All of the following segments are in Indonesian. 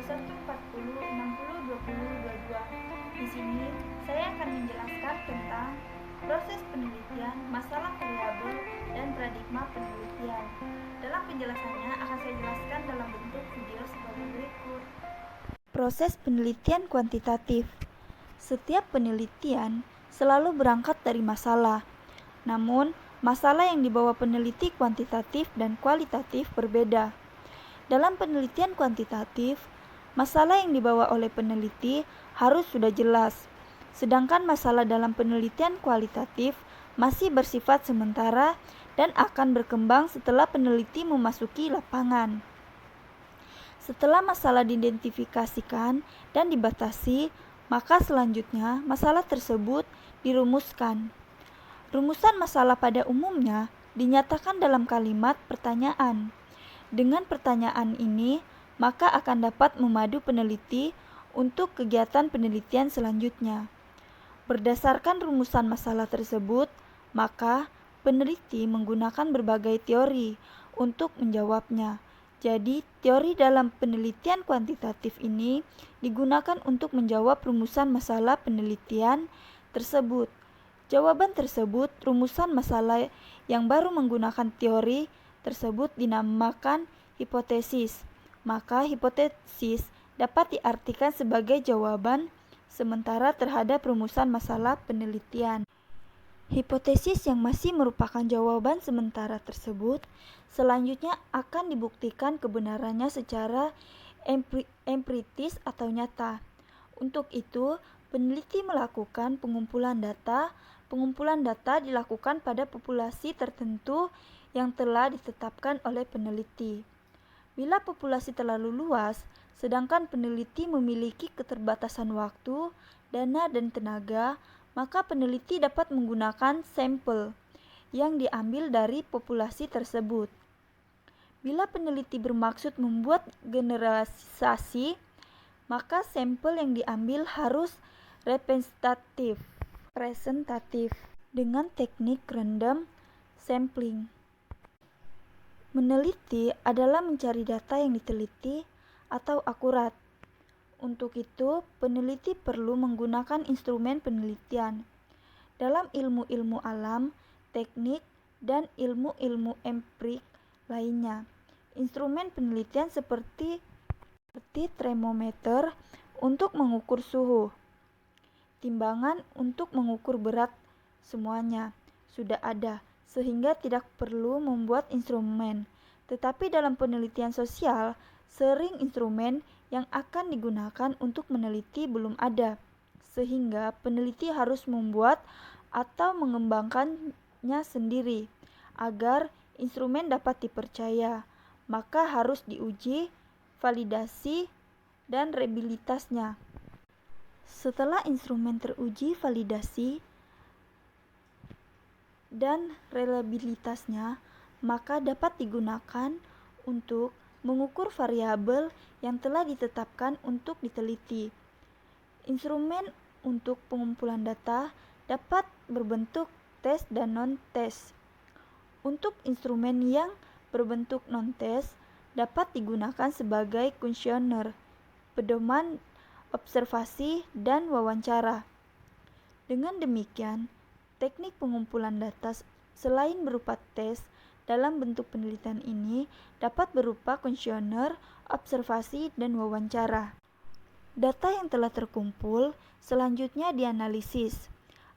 2140602022. Di sini saya akan menjelaskan tentang proses penelitian, masalah variabel, dan paradigma penelitian. Dalam penjelasannya akan saya jelaskan dalam bentuk video sebagai berikut. Proses penelitian kuantitatif. Setiap penelitian selalu berangkat dari masalah. Namun, masalah yang dibawa peneliti kuantitatif dan kualitatif berbeda. Dalam penelitian kuantitatif, masalah yang dibawa oleh peneliti harus sudah jelas. Sedangkan masalah dalam penelitian kualitatif masih bersifat sementara dan akan berkembang setelah peneliti memasuki lapangan. Setelah masalah diidentifikasikan dan dibatasi, maka selanjutnya masalah tersebut dirumuskan. Rumusan masalah pada umumnya dinyatakan dalam kalimat pertanyaan. Dengan pertanyaan ini, maka akan dapat memadu peneliti untuk kegiatan penelitian selanjutnya. Berdasarkan rumusan masalah tersebut, maka peneliti menggunakan berbagai teori untuk menjawabnya. Jadi, teori dalam penelitian kuantitatif ini digunakan untuk menjawab rumusan masalah penelitian tersebut. Jawaban tersebut, rumusan masalah yang baru menggunakan teori tersebut dinamakan hipotesis. Maka hipotesis dapat diartikan sebagai jawaban sementara terhadap rumusan masalah penelitian. Hipotesis yang masih merupakan jawaban sementara tersebut selanjutnya akan dibuktikan kebenarannya secara empiris atau nyata. Untuk itu, peneliti melakukan pengumpulan data. Pengumpulan data dilakukan pada populasi tertentu yang telah ditetapkan oleh peneliti. Bila populasi terlalu luas, sedangkan peneliti memiliki keterbatasan waktu, dana, dan tenaga, maka peneliti dapat menggunakan sampel yang diambil dari populasi tersebut. Bila peneliti bermaksud membuat generalisasi, maka sampel yang diambil harus representatif dengan teknik random sampling. Meneliti adalah mencari data yang diteliti atau akurat. Untuk itu, peneliti perlu menggunakan instrumen penelitian. Dalam ilmu-ilmu alam, teknik, dan ilmu-ilmu empirik lainnya, instrumen penelitian seperti termometer untuk mengukur suhu, timbangan untuk mengukur berat, semuanya sudah ada, sehingga tidak perlu membuat instrumen. Tetapi dalam penelitian sosial, sering instrumen yang akan digunakan untuk meneliti belum ada, sehingga peneliti harus membuat atau mengembangkannya sendiri. Agar instrumen dapat dipercaya, maka harus diuji, validasi, dan reliabilitasnya. Setelah instrumen teruji validasi dan reliabilitasnya, maka dapat digunakan untuk mengukur variabel yang telah ditetapkan untuk diteliti. Instrumen untuk pengumpulan data dapat berbentuk tes dan non-tes. Untuk instrumen yang berbentuk non-tes dapat digunakan sebagai kuesioner, pedoman observasi, dan wawancara. Dengan demikian, teknik pengumpulan data selain berupa tes dalam bentuk penelitian ini dapat berupa kuesioner, observasi, dan wawancara. Data yang telah terkumpul selanjutnya dianalisis.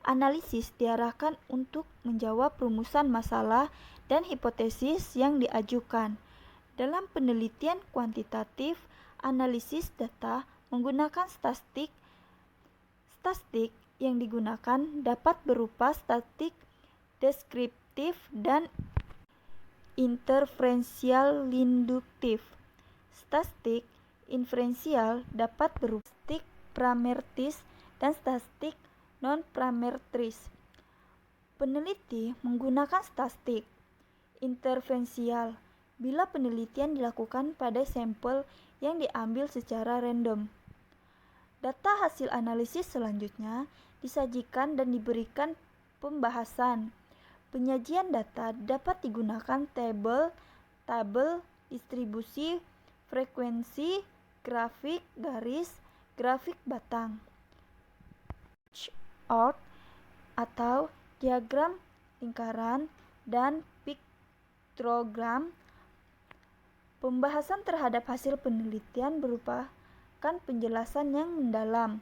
Analisis diarahkan untuk menjawab rumusan masalah dan hipotesis yang diajukan. Dalam penelitian kuantitatif, analisis data menggunakan statistik. Statistik yang digunakan dapat berupa statistik deskriptif dan interferensial induktif. Statistik inferensial dapat berupa statistik parametris dan statistik non-parametris. Peneliti menggunakan statistik interferensial bila penelitian dilakukan pada sampel yang diambil secara random. Data hasil analisis selanjutnya disajikan dan diberikan pembahasan. Penyajian data dapat digunakan tabel, distribusi, frekuensi, grafik garis, grafik batang, chart atau diagram lingkaran, dan piktogram. Pembahasan terhadap hasil penelitian berupakan penjelasan yang mendalam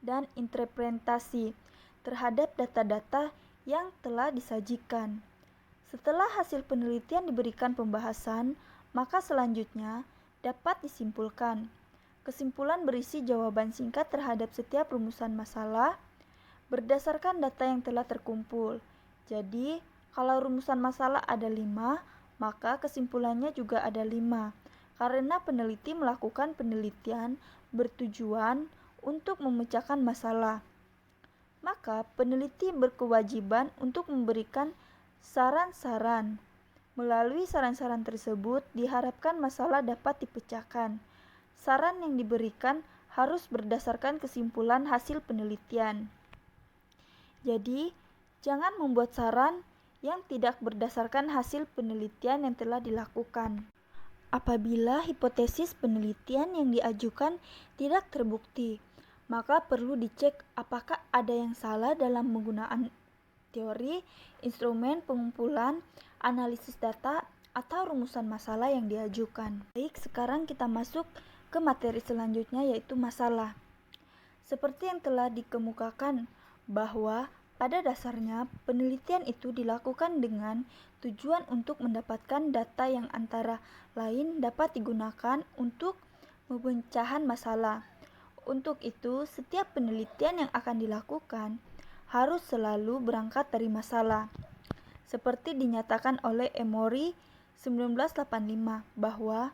dan interpretasi terhadap data-data yang telah disajikan. Setelah hasil penelitian diberikan pembahasan, maka selanjutnya dapat disimpulkan. Kesimpulan berisi jawaban singkat terhadap setiap rumusan masalah berdasarkan data yang telah terkumpul. Jadi, kalau rumusan masalah ada 5, maka kesimpulannya juga ada 5. Karena peneliti melakukan penelitian bertujuan untuk memecahkan masalah, maka peneliti berkewajiban untuk memberikan saran-saran. Melalui saran-saran tersebut, diharapkan masalah dapat dipecahkan. Saran yang diberikan harus berdasarkan kesimpulan hasil penelitian. Jadi, jangan membuat saran yang tidak berdasarkan hasil penelitian yang telah dilakukan. Apabila hipotesis penelitian yang diajukan tidak terbukti, maka perlu dicek apakah ada yang salah dalam penggunaan teori, instrumen pengumpulan, analisis data, atau rumusan masalah yang diajukan. Baik, sekarang kita masuk ke materi selanjutnya, yaitu masalah. Seperti yang telah dikemukakan bahwa pada dasarnya penelitian itu dilakukan dengan tujuan untuk mendapatkan data yang antara lain dapat digunakan untuk pemecahan masalah. Untuk itu, setiap penelitian yang akan dilakukan harus selalu berangkat dari masalah. Seperti dinyatakan oleh Emory 1985 bahwa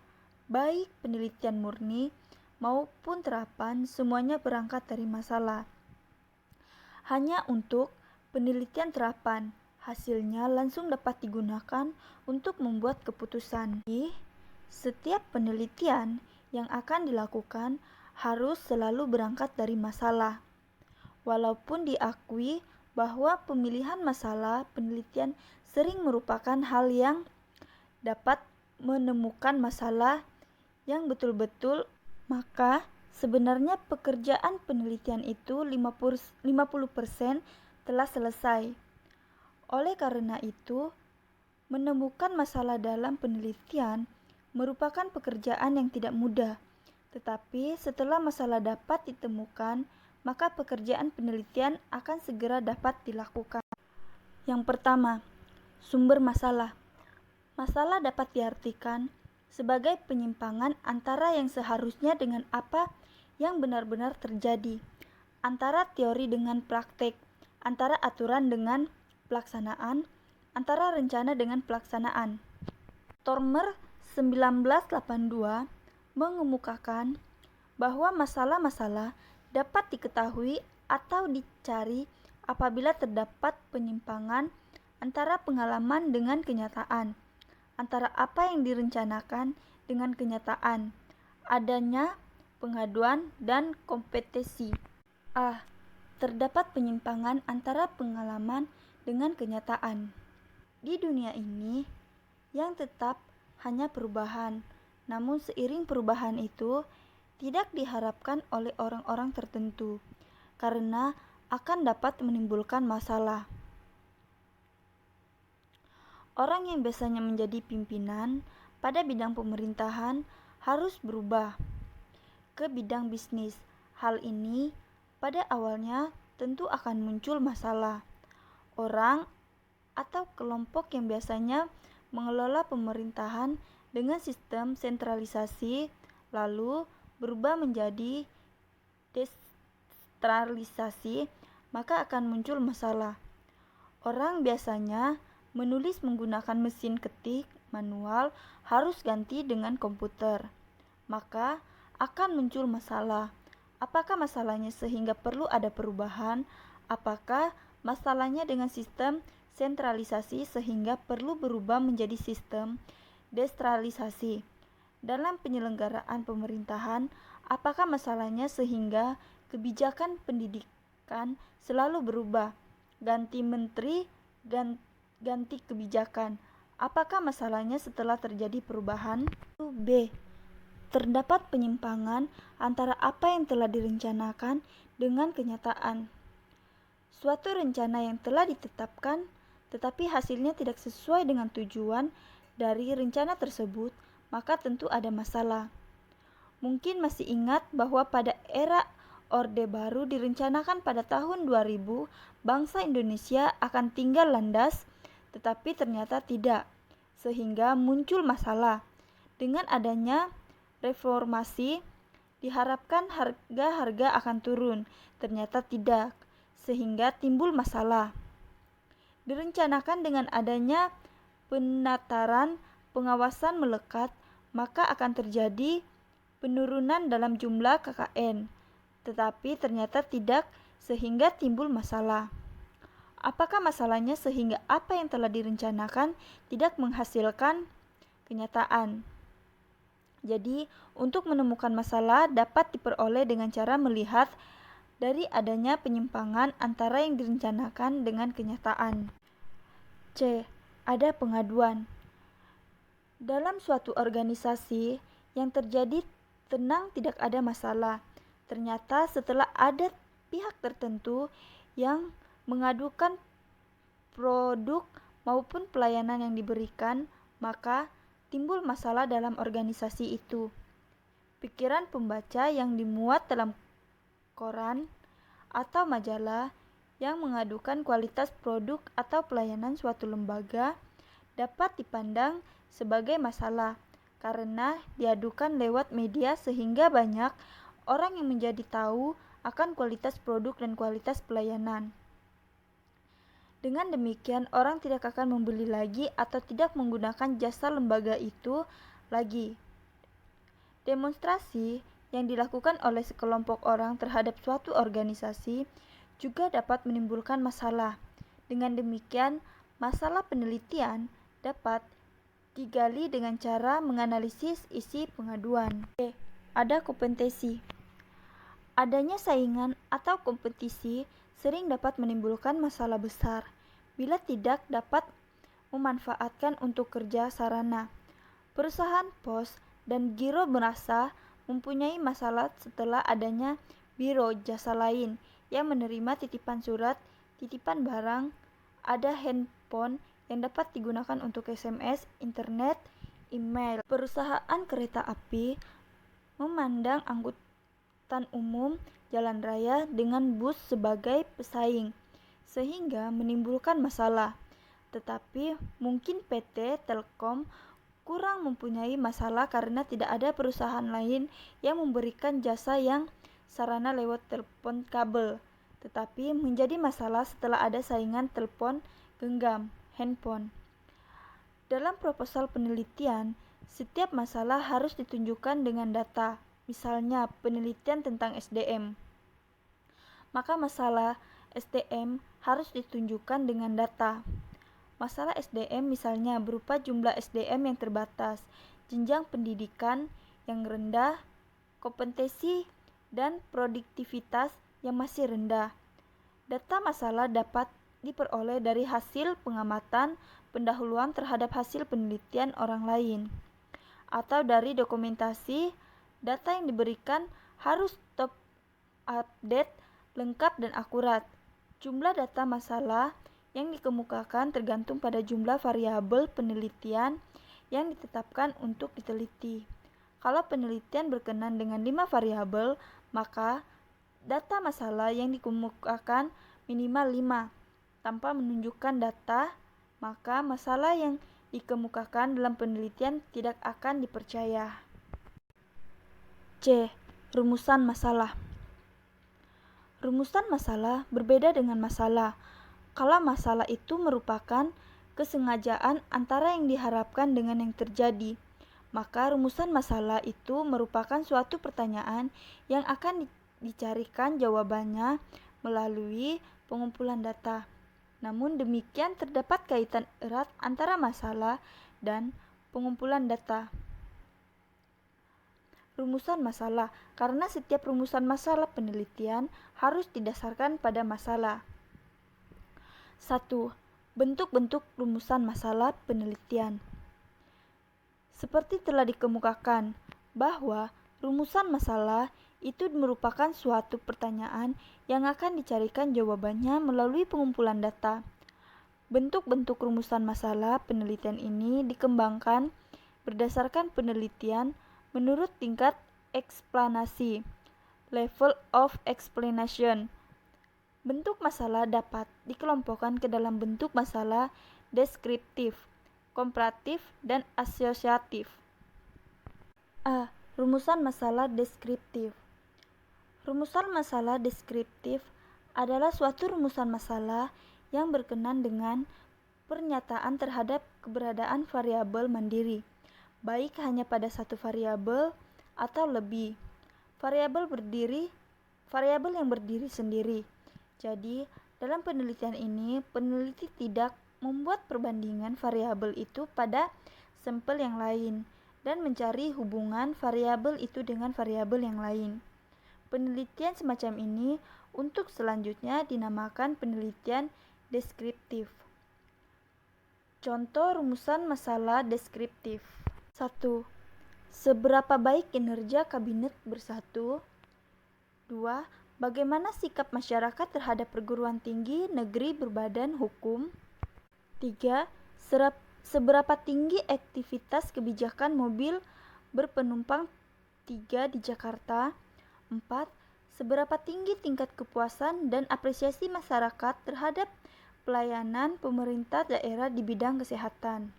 baik penelitian murni maupun terapan semuanya berangkat dari masalah. Hanya untuk penelitian terapan, hasilnya langsung dapat digunakan untuk membuat keputusan. Di setiap penelitian yang akan dilakukan harus selalu berangkat dari masalah. Walaupun diakui bahwa pemilihan masalah penelitian sering merupakan hal yang dapat menemukan masalah yang betul-betul, maka sebenarnya pekerjaan penelitian itu 50% telah selesai. Oleh karena itu, menemukan masalah dalam penelitian merupakan pekerjaan yang tidak mudah. Tetapi setelah masalah dapat ditemukan, maka pekerjaan penelitian akan segera dapat dilakukan. Yang pertama, sumber masalah. Masalah dapat diartikan sebagai penyimpangan antara yang seharusnya dengan apa yang benar-benar terjadi, antara teori dengan praktek, antara aturan dengan pelaksanaan, antara rencana dengan pelaksanaan. Tormer 1982 mengemukakan bahwa masalah-masalah dapat diketahui atau dicari apabila terdapat penyimpangan antara pengalaman dengan kenyataan, antara apa yang direncanakan dengan kenyataan, adanya pengaduan dan kompetensi. A. Terdapat penyimpangan antara pengalaman dengan kenyataan. Di dunia ini, yang tetap hanya perubahan, namun seiring perubahan itu tidak diharapkan oleh orang-orang tertentu, karena akan dapat menimbulkan masalah. Orang yang biasanya menjadi pimpinan pada bidang pemerintahan harus berubah ke bidang bisnis. Hal ini pada awalnya tentu akan muncul masalah. Orang atau kelompok yang biasanya mengelola pemerintahan dengan sistem sentralisasi lalu berubah menjadi desentralisasi, maka akan muncul masalah. Orang biasanya menulis menggunakan mesin ketik manual harus ganti dengan komputer, maka akan muncul masalah. Apakah masalahnya sehingga perlu ada perubahan? Apakah masalahnya dengan sistem sentralisasi sehingga perlu berubah menjadi sistem desentralisasi? Dalam penyelenggaraan pemerintahan, apakah masalahnya sehingga kebijakan pendidikan selalu berubah? Ganti menteri, ganti kebijakan. Apakah masalahnya setelah terjadi perubahan? B. terdapat penyimpangan antara apa yang telah direncanakan dengan kenyataan. Suatu rencana yang telah ditetapkan, tetapi hasilnya tidak sesuai dengan tujuan dari rencana tersebut, maka tentu ada masalah. Mungkin masih ingat bahwa pada era Orde Baru direncanakan pada tahun 2000 bangsa Indonesia akan tinggal landas, tetapi ternyata tidak, sehingga muncul masalah. Dengan adanya reformasi, diharapkan harga-harga akan turun, ternyata tidak, sehingga timbul masalah. Direncanakan dengan adanya penataran pengawasan melekat, maka akan terjadi penurunan dalam jumlah KKN, tetapi ternyata tidak, sehingga timbul masalah. Apakah masalahnya sehingga apa yang telah direncanakan tidak menghasilkan kenyataan? Jadi, untuk menemukan masalah dapat diperoleh dengan cara melihat dari adanya penyimpangan antara yang direncanakan dengan kenyataan. C. Ada pengaduan. Dalam suatu organisasi yang terjadi tenang tidak ada masalah. Ternyata setelah ada pihak tertentu yang mengadukan produk maupun pelayanan yang diberikan, maka timbul masalah dalam organisasi itu. Pikiran pembaca yang dimuat dalam koran atau majalah yang mengadukan kualitas produk atau pelayanan suatu lembaga dapat dipandang sebagai masalah karena diadukan lewat media sehingga banyak orang yang menjadi tahu akan kualitas produk dan kualitas pelayanan. Dengan demikian, orang tidak akan membeli lagi atau tidak menggunakan jasa lembaga itu lagi. Demonstrasi yang dilakukan oleh sekelompok orang terhadap suatu organisasi juga dapat menimbulkan masalah. Dengan demikian, masalah penelitian dapat digali dengan cara menganalisis isi pengaduan. B. Ada kompetensi. Adanya saingan atau kompetisi sering dapat menimbulkan masalah besar bila tidak dapat memanfaatkan untuk kerja sarana. Perusahaan pos dan giro merasa mempunyai masalah setelah adanya biro jasa lain yang menerima titipan surat, titipan barang, ada handphone yang dapat digunakan untuk SMS, internet, email. Perusahaan kereta api memandang angkutan umum jalan raya dengan bus sebagai pesaing, sehingga menimbulkan masalah. Tetapi mungkin PT Telkom kurang mempunyai masalah karena tidak ada perusahaan lain yang memberikan jasa yang sarana lewat telepon kabel. Tetapi menjadi masalah setelah ada saingan telepon genggam, handphone. Dalam proposal penelitian, setiap masalah harus ditunjukkan dengan data. Misalnya penelitian tentang SDM, maka masalah SDM harus ditunjukkan dengan data. Masalah SDM misalnya berupa jumlah SDM yang terbatas, jenjang pendidikan yang rendah, kompetensi dan produktivitas yang masih rendah. Data masalah dapat diperoleh dari hasil pengamatan pendahuluan terhadap hasil penelitian orang lain, atau dari dokumentasi. Data yang diberikan harus top update, lengkap dan akurat. Jumlah data masalah yang dikemukakan tergantung pada jumlah variabel penelitian yang ditetapkan untuk diteliti. Kalau penelitian berkenan dengan 5 variabel, maka data masalah yang dikemukakan minimal 5. Tanpa menunjukkan data, maka masalah yang dikemukakan dalam penelitian tidak akan dipercaya. C. Rumusan masalah. Rumusan masalah berbeda dengan masalah. Kalau masalah itu merupakan kesengajaan antara yang diharapkan dengan yang terjadi, maka rumusan masalah itu merupakan suatu pertanyaan yang akan dicarikan jawabannya melalui pengumpulan data. Namun demikian terdapat kaitan erat antara masalah dan pengumpulan data. Rumusan masalah, karena setiap rumusan masalah penelitian harus didasarkan pada masalah. 1. Bentuk-bentuk rumusan masalah penelitian. Seperti telah dikemukakan, bahwa rumusan masalah itu merupakan suatu pertanyaan yang akan dicarikan jawabannya melalui pengumpulan data. Bentuk-bentuk rumusan masalah penelitian ini dikembangkan berdasarkan penelitian menurut tingkat eksplanasi, level of explanation. Bentuk masalah dapat dikelompokkan ke dalam bentuk masalah deskriptif, komparatif, dan asosiatif. A. Rumusan masalah deskriptif. Rumusan masalah deskriptif adalah suatu rumusan masalah yang berkenaan dengan pernyataan terhadap keberadaan variabel mandiri, baik hanya pada satu variabel atau lebih. Variabel yang berdiri sendiri. Jadi, dalam penelitian ini, peneliti tidak membuat perbandingan variabel itu pada sampel yang lain dan mencari hubungan variabel itu dengan variabel yang lain. Penelitian semacam ini untuk selanjutnya dinamakan penelitian deskriptif. Contoh rumusan masalah deskriptif. 1. Seberapa baik kinerja kabinet bersatu? 2. Bagaimana sikap masyarakat terhadap perguruan tinggi negeri berbadan hukum? 3. Seberapa tinggi aktivitas kebijakan mobil berpenumpang 3 di Jakarta? 4. Seberapa tinggi tingkat kepuasan dan apresiasi masyarakat terhadap pelayanan pemerintah daerah di bidang kesehatan?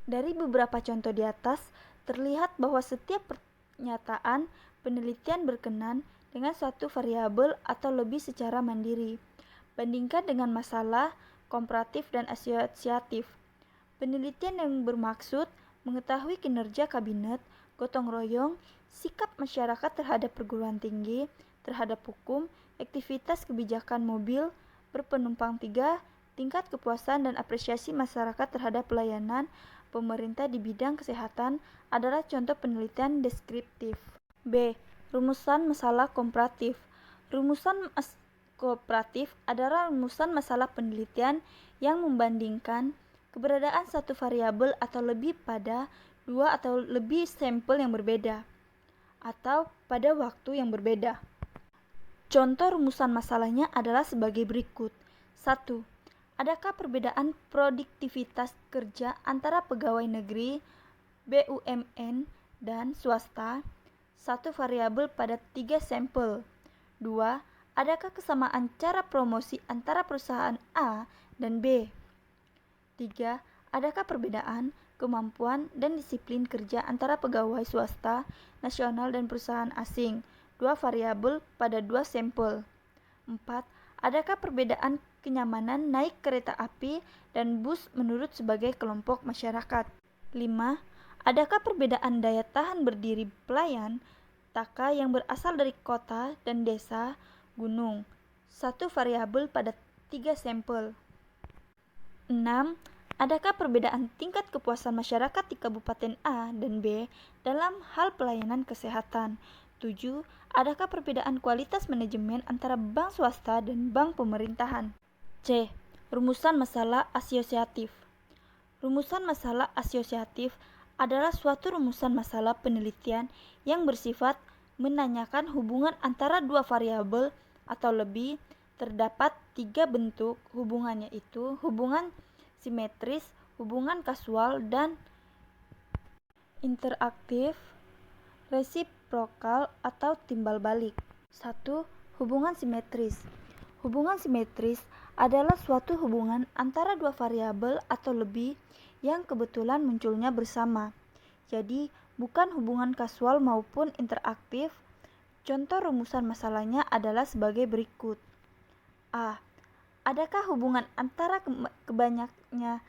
Dari beberapa contoh di atas, terlihat bahwa setiap pernyataan penelitian berkenaan dengan suatu variabel atau lebih secara mandiri. Bandingkan dengan masalah komparatif dan asosiatif. Penelitian yang bermaksud mengetahui kinerja kabinet, gotong royong, sikap masyarakat terhadap perguruan tinggi, terhadap hukum, aktivitas kebijakan mobil berpenumpang 3, tingkat kepuasan dan apresiasi masyarakat terhadap pelayanan pemerintah di bidang kesehatan adalah contoh penelitian deskriptif. B. Rumusan masalah komparatif. Rumusan komparatif adalah rumusan masalah penelitian yang membandingkan keberadaan satu variabel atau lebih pada 2 atau lebih sampel yang berbeda atau pada waktu yang berbeda. Contoh rumusan masalahnya adalah sebagai berikut. 1. Adakah perbedaan produktivitas kerja antara pegawai negeri, BUMN, dan swasta? Satu variabel pada 3 sampel. 2. Adakah kesamaan cara promosi antara perusahaan A dan B? 3. Adakah perbedaan kemampuan dan disiplin kerja antara pegawai swasta, nasional, dan perusahaan asing? 2 variabel pada 2 sampel. 4. Adakah perbedaan kenyamanan naik kereta api dan bus menurut sebagai kelompok masyarakat? 5. Adakah perbedaan daya tahan berdiri pelayan taka yang berasal dari kota dan desa gunung? 1 variabel pada 3 sampel. 6. Adakah perbedaan tingkat kepuasan masyarakat di Kabupaten A dan B dalam hal pelayanan kesehatan? 7. Adakah perbedaan kualitas manajemen antara bank swasta dan bank pemerintahan? C. Rumusan masalah asosiatif. Rumusan masalah asosiatif adalah suatu rumusan masalah penelitian yang bersifat menanyakan hubungan antara 2 variabel atau lebih. Terdapat 3 bentuk hubungannya, itu hubungan simetris, hubungan kasual, dan interaktif, resiprokal atau timbal balik. 1. Hubungan simetris. Hubungan simetris adalah suatu hubungan antara 2 variabel atau lebih yang kebetulan munculnya bersama. Jadi, bukan hubungan kasual maupun interaktif. Contoh rumusan masalahnya adalah sebagai berikut. A. Adakah hubungan antara kebanyaknya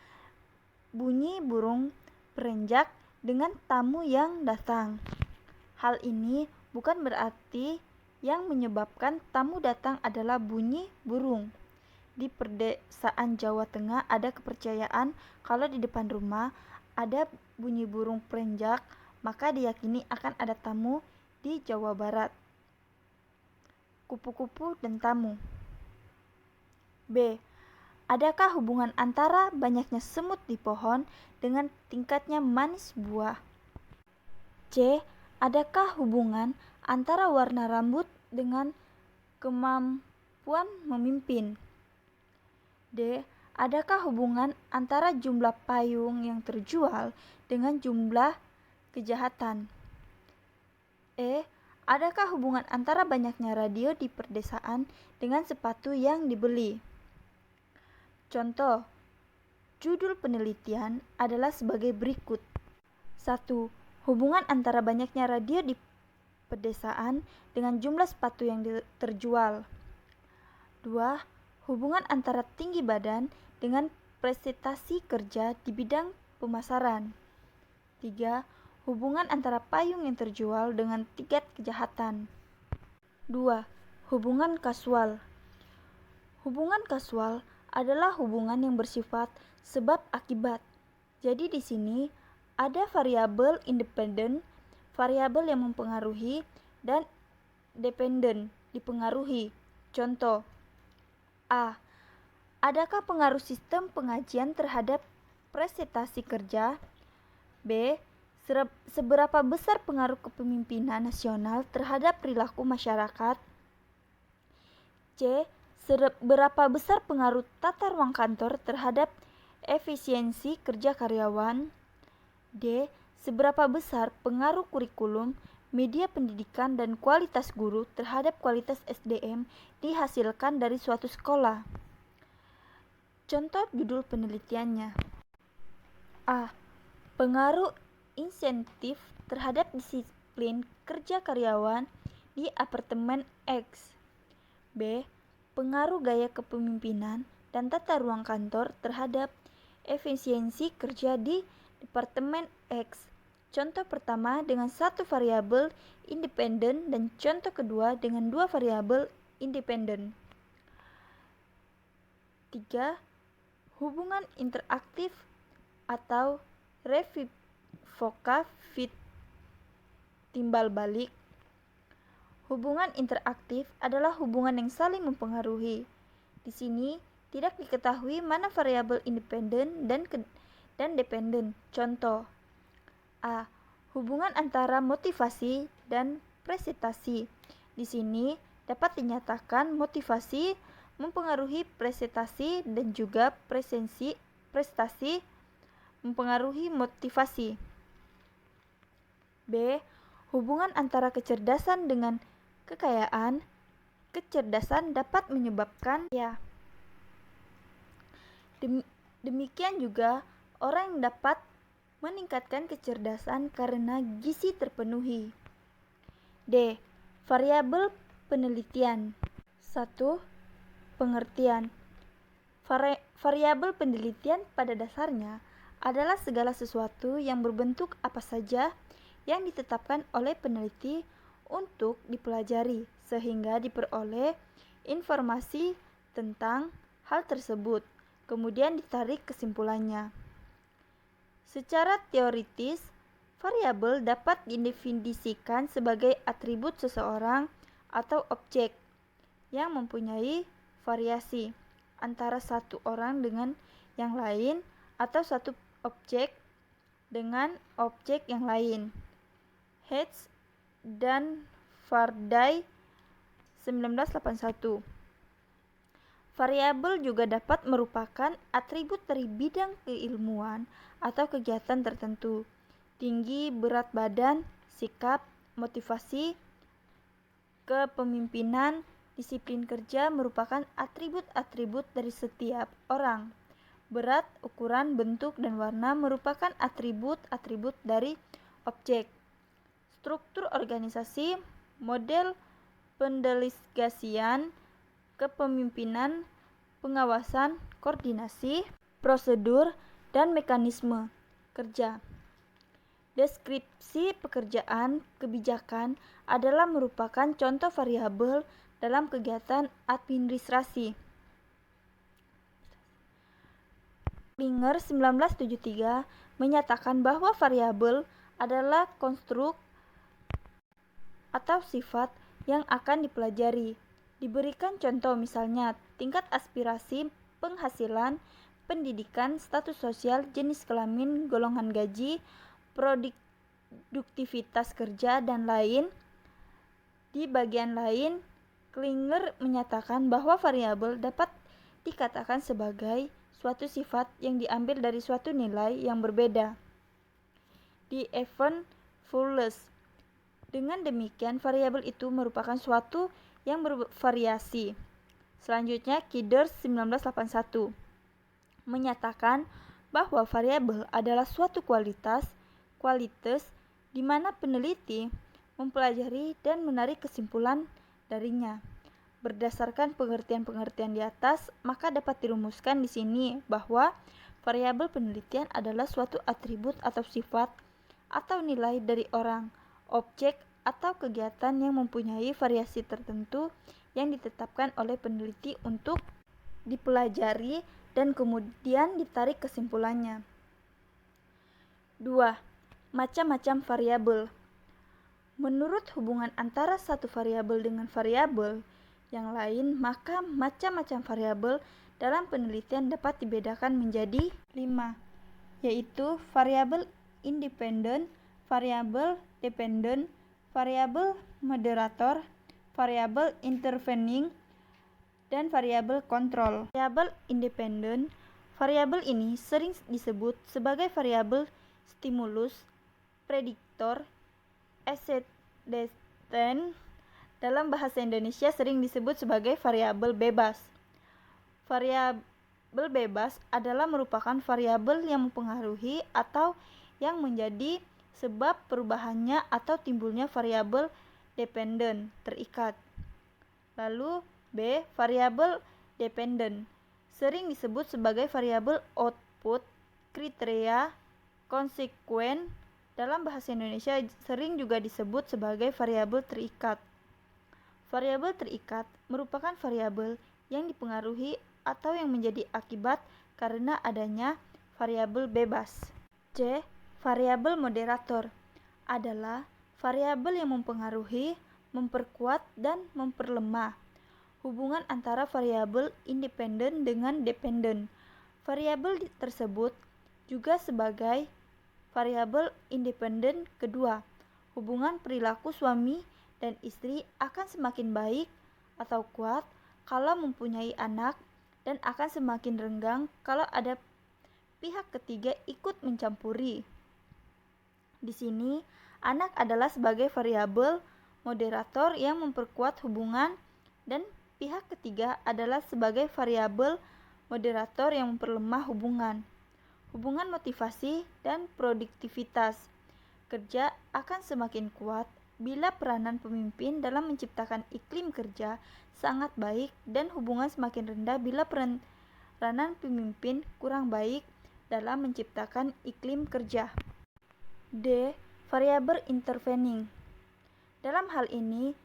bunyi burung perenjak dengan tamu yang datang? Hal ini bukan berarti yang menyebabkan tamu datang adalah bunyi burung. Di pedesaan Jawa Tengah ada kepercayaan kalau di depan rumah ada bunyi burung perenjak, maka diyakini akan ada tamu. Di Jawa Barat, kupu-kupu dan tamu. B. Adakah hubungan antara banyaknya semut di pohon dengan tingkatnya manis buah? C. Adakah hubungan antara warna rambut dengan kemampuan memimpin? D. Adakah hubungan antara jumlah payung yang terjual dengan jumlah kejahatan? E. Adakah hubungan antara banyaknya radio di perdesaan dengan sepatu yang dibeli? Contoh, judul penelitian adalah sebagai berikut. 1. Hubungan antara banyaknya radio di pedesaan dengan jumlah sepatu yang terjual. 2. Hubungan antara tinggi badan dengan prestasi kerja di bidang pemasaran. 3. Hubungan antara payung yang terjual dengan tingkat kejahatan. 2. Hubungan kasual. Hubungan kasual adalah hubungan yang bersifat sebab akibat. Jadi di sini ada variabel independen, variabel yang mempengaruhi, dan dependen, dipengaruhi. Contoh, A. Adakah pengaruh sistem pengajian terhadap prestasi kerja? B. Seberapa besar pengaruh kepemimpinan nasional terhadap perilaku masyarakat? C. Seberapa besar pengaruh tata ruang kantor terhadap efisiensi kerja karyawan? D. Seberapa besar pengaruh kurikulum, media pendidikan, dan kualitas guru terhadap kualitas SDM dihasilkan dari suatu sekolah? Contoh judul penelitiannya. A. Pengaruh insentif terhadap disiplin kerja karyawan di apartemen X. B. Pengaruh gaya kepemimpinan dan tata ruang kantor terhadap efisiensi kerja di departemen X. Contoh pertama dengan satu variabel independen dan contoh kedua dengan dua variabel independen. 3. Hubungan interaktif atau revivoka fit timbal balik. Hubungan interaktif adalah hubungan yang saling mempengaruhi. Di sini tidak diketahui mana variabel independen dan dependen. Contoh, A. Hubungan antara motivasi dan prestasi. Di sini dapat dinyatakan motivasi mempengaruhi prestasi dan juga prestasi mempengaruhi motivasi. B. Hubungan antara kecerdasan dengan kekayaan. Kecerdasan dapat menyebabkan demikian juga orang yang dapat meningkatkan kecerdasan karena gizi terpenuhi. D. Variabel penelitian. 1. Pengertian. Variabel penelitian pada dasarnya adalah segala sesuatu yang berbentuk apa saja yang ditetapkan oleh peneliti untuk dipelajari sehingga diperoleh informasi tentang hal tersebut, kemudian ditarik kesimpulannya. Secara teoritis, variabel dapat didefinisikan sebagai atribut seseorang atau objek yang mempunyai variasi antara satu orang dengan yang lain atau satu objek dengan objek yang lain. Hedges dan Faraday 1981. Variabel juga dapat merupakan atribut dari bidang keilmuan atau kegiatan tertentu. Tinggi, berat badan, sikap, motivasi, kepemimpinan, disiplin kerja merupakan atribut-atribut dari setiap orang. Berat, ukuran, bentuk, dan warna merupakan atribut-atribut dari objek. Struktur organisasi, model pendelegasian, kepemimpinan, pengawasan, koordinasi, prosedur, dan mekanisme kerja. Deskripsi pekerjaan kebijakan adalah merupakan contoh variabel dalam kegiatan administrasi. Springer 1973 menyatakan bahwa variabel adalah konstruk atau sifat yang akan dipelajari. Diberikan contoh misalnya tingkat aspirasi, penghasilan, pendidikan, status sosial, jenis kelamin, golongan gaji, produktivitas kerja, dan lain. Di bagian lain, Klinger menyatakan bahwa variabel dapat dikatakan sebagai suatu sifat yang diambil dari suatu nilai yang berbeda. Di Evan Fouls. Dengan demikian, variabel itu merupakan suatu yang bervariasi. Selanjutnya, Kidder 1981 menyatakan bahwa variabel adalah suatu kualitas di mana peneliti mempelajari dan menarik kesimpulan darinya. Berdasarkan pengertian-pengertian di atas, maka dapat dirumuskan di sini bahwa variabel penelitian adalah suatu atribut atau sifat atau nilai dari orang, objek, atau kegiatan yang mempunyai variasi tertentu yang ditetapkan oleh peneliti untuk dipelajari dan kemudian ditarik kesimpulannya. 2. Macam-macam variabel. Menurut hubungan antara satu variabel dengan variabel yang lain, maka macam-macam variabel dalam penelitian dapat dibedakan menjadi 5, yaitu variabel independen, variabel dependen, variabel moderator, variabel intervening, dan variabel kontrol. Variabel independen, variabel ini sering disebut sebagai variabel stimulus, prediktor, antecedent. Dalam bahasa Indonesia sering disebut sebagai variabel bebas. Variabel bebas adalah merupakan variabel yang mempengaruhi atau yang menjadi sebab perubahannya atau timbulnya variabel dependen terikat. Lalu B. Variabel dependen sering disebut sebagai variabel output, kriteria, konsekuen. Dalam bahasa Indonesia sering juga disebut sebagai variabel terikat. Variabel terikat merupakan variabel yang dipengaruhi atau yang menjadi akibat karena adanya variabel bebas. C. Variabel moderator adalah variabel yang mempengaruhi, memperkuat, dan memperlemah hubungan antara variabel independen dengan dependen. Variabel tersebut juga sebagai variabel independen kedua. Hubungan perilaku suami dan istri akan semakin baik atau kuat kalau mempunyai anak dan akan semakin renggang kalau ada pihak ketiga ikut mencampuri. Di sini, anak adalah sebagai variabel moderator yang memperkuat hubungan dan pihak ketiga adalah sebagai variabel moderator yang memperlemah hubungan. Hubungan motivasi dan produktivitas kerja akan semakin kuat bila peranan pemimpin dalam menciptakan iklim kerja sangat baik dan hubungan semakin rendah bila peranan pemimpin kurang baik dalam menciptakan iklim kerja. D. Variabel intervening. Dalam hal ini,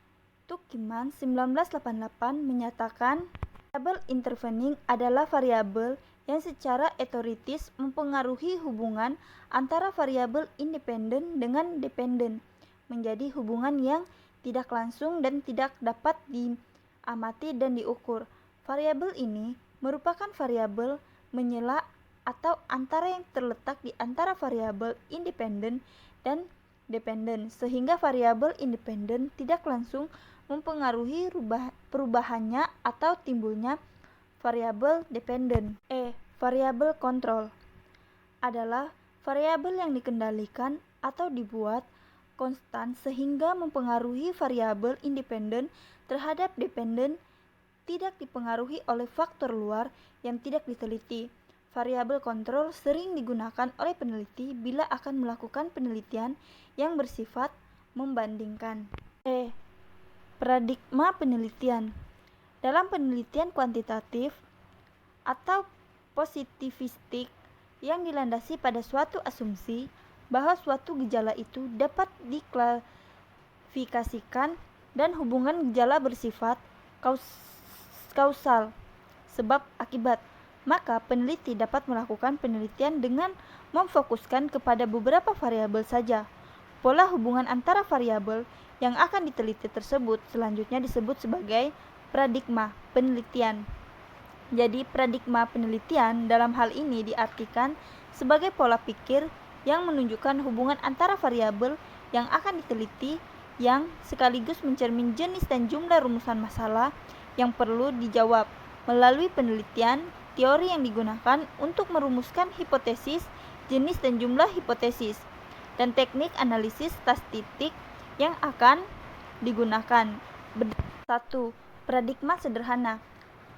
Tukiman 1988 menyatakan variabel intervening adalah variabel yang secara otoritis mempengaruhi hubungan antara variabel independen dengan dependen menjadi hubungan yang tidak langsung dan tidak dapat diamati dan diukur. Variabel ini merupakan variabel menyela atau antara yang terletak di antara variabel independen dan dependen, sehingga variabel independen tidak langsung mempengaruhi perubahannya atau timbulnya variabel dependen. E. Variabel kontrol adalah variabel yang dikendalikan atau dibuat konstan sehingga mempengaruhi variabel independen terhadap dependen, tidak dipengaruhi oleh faktor luar yang tidak diteliti. Variabel kontrol sering digunakan oleh peneliti bila akan melakukan penelitian yang bersifat membandingkan. E. Paradigma penelitian. Dalam penelitian kuantitatif atau positivistik yang dilandasi pada suatu asumsi bahwa suatu gejala itu dapat diklasifikasikan dan hubungan gejala bersifat kausal, sebab akibat, maka peneliti dapat melakukan penelitian dengan memfokuskan kepada beberapa variabel saja. Pola hubungan antara variabel yang akan diteliti tersebut selanjutnya disebut sebagai paradigma penelitian. Jadi, paradigma penelitian dalam hal ini diartikan sebagai pola pikir yang menunjukkan hubungan antara variabel yang akan diteliti yang sekaligus mencermin jenis dan jumlah rumusan masalah yang perlu dijawab melalui penelitian, teori yang digunakan untuk merumuskan hipotesis, jenis dan jumlah hipotesis, dan teknik analisis statistik yang akan digunakan. 1. Paradigma sederhana.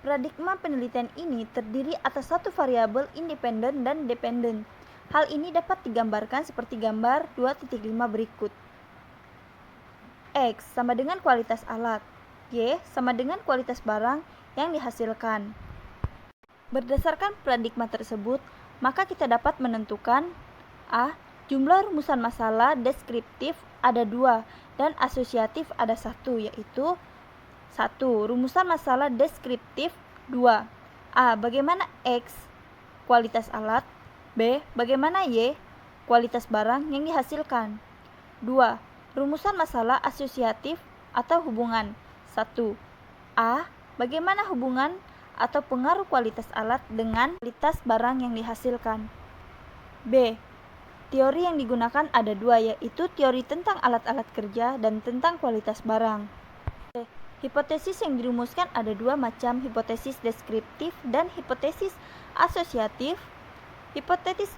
Paradigma penelitian ini terdiri atas satu variabel independen dan dependen. Hal ini dapat digambarkan seperti gambar 2.5 berikut. X sama dengan kualitas alat, Y sama dengan kualitas barang yang dihasilkan. Berdasarkan paradigma tersebut, maka kita dapat menentukan A. Jumlah rumusan masalah deskriptif ada 2 dan asosiatif ada 1, yaitu 1. Rumusan masalah deskriptif 2. A. Bagaimana X kualitas alat, B. Bagaimana Y kualitas barang yang dihasilkan. 2. Rumusan masalah asosiatif atau hubungan. 1. A. Bagaimana hubungan atau pengaruh kualitas alat dengan kualitas barang yang dihasilkan. B. Teori yang digunakan ada 2, yaitu teori tentang alat-alat kerja dan tentang kualitas barang. C. Hipotesis yang dirumuskan ada 2 macam, hipotesis deskriptif dan hipotesis asosiatif. Hipotesis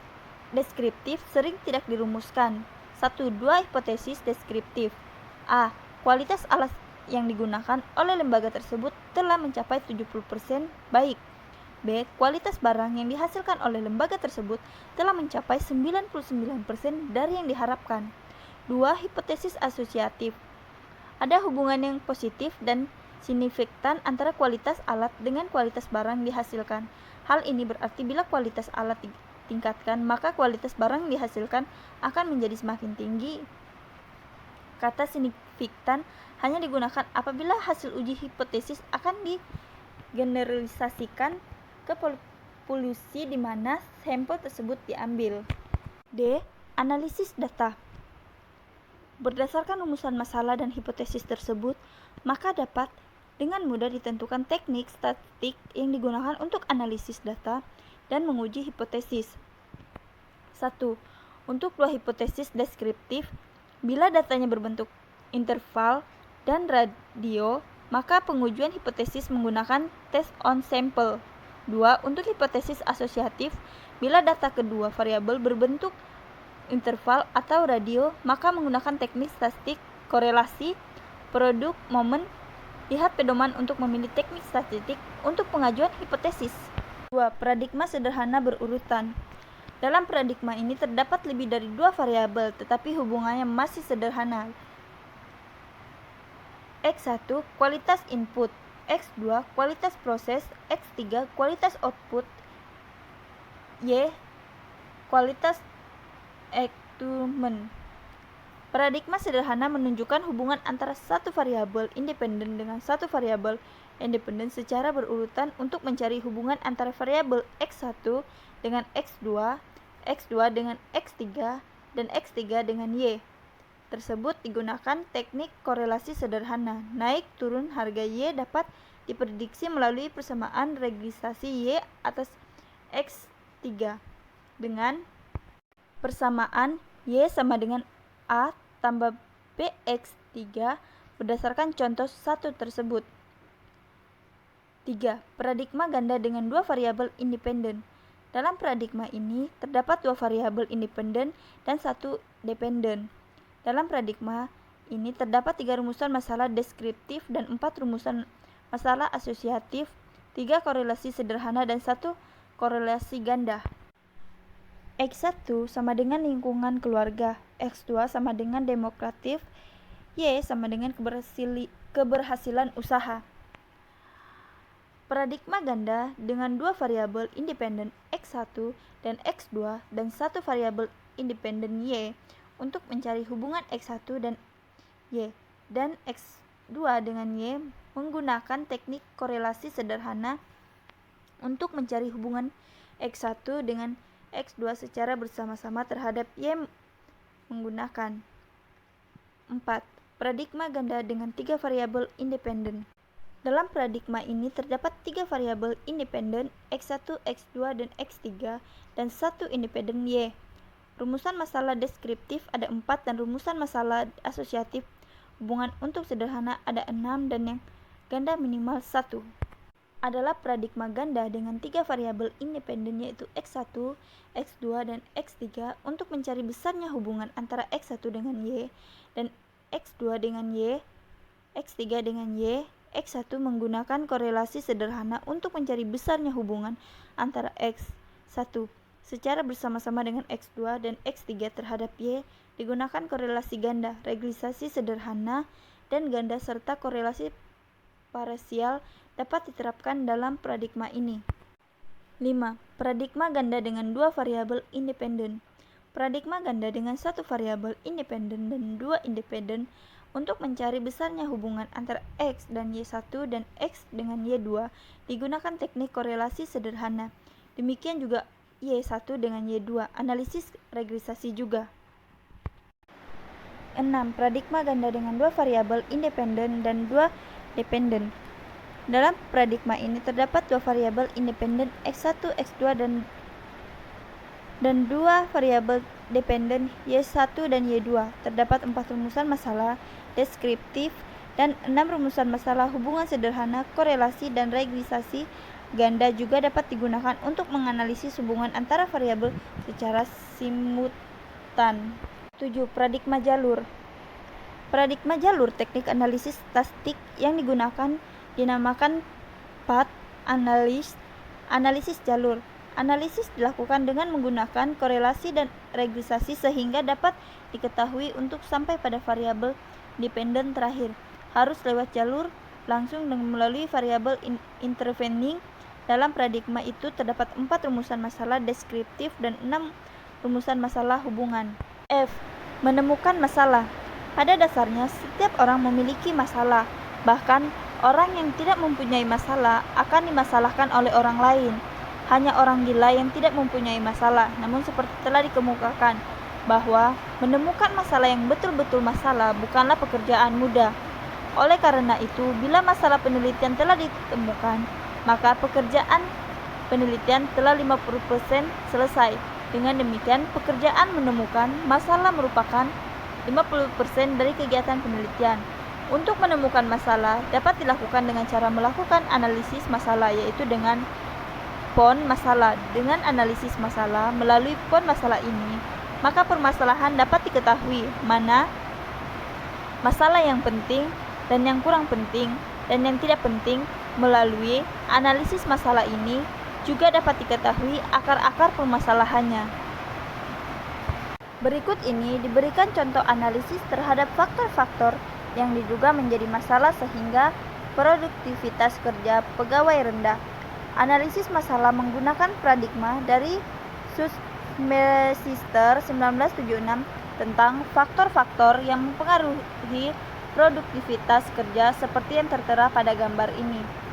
deskriptif sering tidak dirumuskan. 1. 2 hipotesis deskriptif. A. Kualitas alat yang digunakan oleh lembaga tersebut telah mencapai 70% baik. B. Kualitas barang yang dihasilkan oleh lembaga tersebut telah mencapai 99% dari yang diharapkan. 2. Hipotesis asosiatif. Ada hubungan yang positif dan signifikan antara kualitas alat dengan kualitas barang dihasilkan. Hal ini berarti bila kualitas alat ditingkatkan, maka kualitas barang dihasilkan akan menjadi semakin tinggi. Kata signifikan hanya digunakan apabila hasil uji hipotesis akan digeneralisasikan ke populasi di mana sampel tersebut diambil. D. Analisis data. Berdasarkan rumusan masalah dan hipotesis tersebut, maka dapat dengan mudah ditentukan teknik statistik yang digunakan untuk analisis data dan menguji hipotesis. 1. Untuk 2 hipotesis deskriptif, bila datanya berbentuk interval dan radio, maka pengujian hipotesis menggunakan test on sample. 2. Untuk hipotesis asosiatif, bila data kedua variabel berbentuk interval atau radio, maka menggunakan teknik statistik korelasi produk momen. Lihat pedoman untuk memilih teknik statistik untuk pengajuan hipotesis. 2. Paradigma sederhana berurutan. Dalam paradigma ini terdapat lebih dari 2 variabel, tetapi hubungannya masih sederhana. X1 kualitas input, X2 kualitas proses, X3 kualitas output, Y kualitas eksperimen. Paradigma sederhana menunjukkan hubungan antara satu variabel independen dengan satu variabel independen secara berurutan untuk mencari hubungan antara variabel X1 dengan X2, X2 dengan X3, dan X3 dengan Y. Tersebut digunakan teknik korelasi sederhana. Naik turun harga Y dapat diprediksi melalui persamaan regresasi Y atas X3 dengan persamaan Y sama dengan A tambah BX3 berdasarkan contoh 1 tersebut. 3. Paradigma ganda dengan 2 variabel independen. Dalam paradigma ini terdapat 2 variabel independen dan 1 dependen. Dalam paradigma ini terdapat 3 rumusan masalah deskriptif dan 4 rumusan masalah asosiatif, 3 korelasi sederhana dan 1 korelasi ganda. X1 sama dengan lingkungan keluarga, X2 sama dengan demokratif, Y sama dengan keberhasilan usaha. Paradigma ganda dengan 2 variabel independen X1 dan X2 dan 1 variabel independen Y untuk mencari hubungan X1 dan Y dan X2 dengan Y menggunakan teknik korelasi sederhana untuk mencari hubungan X1 dengan X2 secara bersama-sama terhadap Y menggunakan 4. Paradigma ganda dengan 3 variabel independen. Dalam paradigma ini terdapat 3 variabel independen X1, X2, dan X3 dan 1 independen Y. Rumusan masalah deskriptif ada 4 dan rumusan masalah asosiatif hubungan untuk sederhana ada 6 dan yang ganda minimal 1. Adalah paradigma ganda dengan 3 variabel independen yaitu X1, X2, dan X3 untuk mencari besarnya hubungan antara X1 dengan Y dan X2 dengan Y, X3 dengan Y. X1 menggunakan korelasi sederhana untuk mencari besarnya hubungan antara X1 secara bersama-sama dengan X2 dan X3 terhadap Y, digunakan korelasi ganda, regresasi sederhana, dan ganda serta korelasi parsial dapat diterapkan dalam paradigma ini. 5. Paradigma ganda dengan 2 variabel independen. Paradigma ganda dengan 1 variabel independen dan 2 independen untuk mencari besarnya hubungan antara X dan Y1 dan X dengan Y2 digunakan teknik korelasi sederhana. Demikian juga Y1 dengan Y2, analisis regresasi juga. 6. Paradigma ganda dengan 2 variabel independen dan 2 dependen. Dalam paradigma ini terdapat 2 variabel independen X1, X2 dan 2 variabel dependen Y1 dan Y2. Terdapat 4 rumusan masalah deskriptif dan 6 rumusan masalah hubungan sederhana, korelasi, dan regresasi. Ganda juga dapat digunakan untuk menganalisis hubungan antara variabel secara simultan. 7. Paradigma jalur. Paradigma jalur teknik analisis statistik yang digunakan dinamakan path analisis jalur. Analisis dilakukan dengan menggunakan korelasi dan regresasi sehingga dapat diketahui untuk sampai pada variabel dependen terakhir harus lewat jalur langsung dan melalui variabel intervening. Dalam paradigma itu terdapat 4 rumusan masalah deskriptif dan 6 rumusan masalah hubungan. F. Menemukan masalah. Pada dasarnya setiap orang memiliki masalah. Bahkan orang yang tidak mempunyai masalah akan dimasalahkan oleh orang lain. Hanya orang gila yang tidak mempunyai masalah. Namun seperti telah dikemukakan bahwa menemukan masalah yang betul-betul masalah bukanlah pekerjaan mudah. Oleh karena itu, bila masalah penelitian telah ditemukan, maka pekerjaan penelitian telah 50% selesai. Dengan demikian, pekerjaan menemukan masalah merupakan 50% dari kegiatan penelitian. Untuk menemukan masalah dapat dilakukan dengan cara melakukan analisis masalah, yaitu dengan pon masalah. Dengan analisis masalah melalui pon masalah ini, maka permasalahan dapat diketahui mana masalah yang penting dan yang kurang penting dan yang tidak penting. Melalui analisis masalah ini juga dapat diketahui akar-akar permasalahannya. Berikut ini diberikan contoh analisis terhadap faktor-faktor yang diduga menjadi masalah sehingga produktivitas kerja pegawai rendah. Analisis masalah menggunakan paradigma dari Sussmeister 1976 tentang faktor-faktor yang mempengaruhi produktivitas kerja seperti yang tertera pada gambar ini.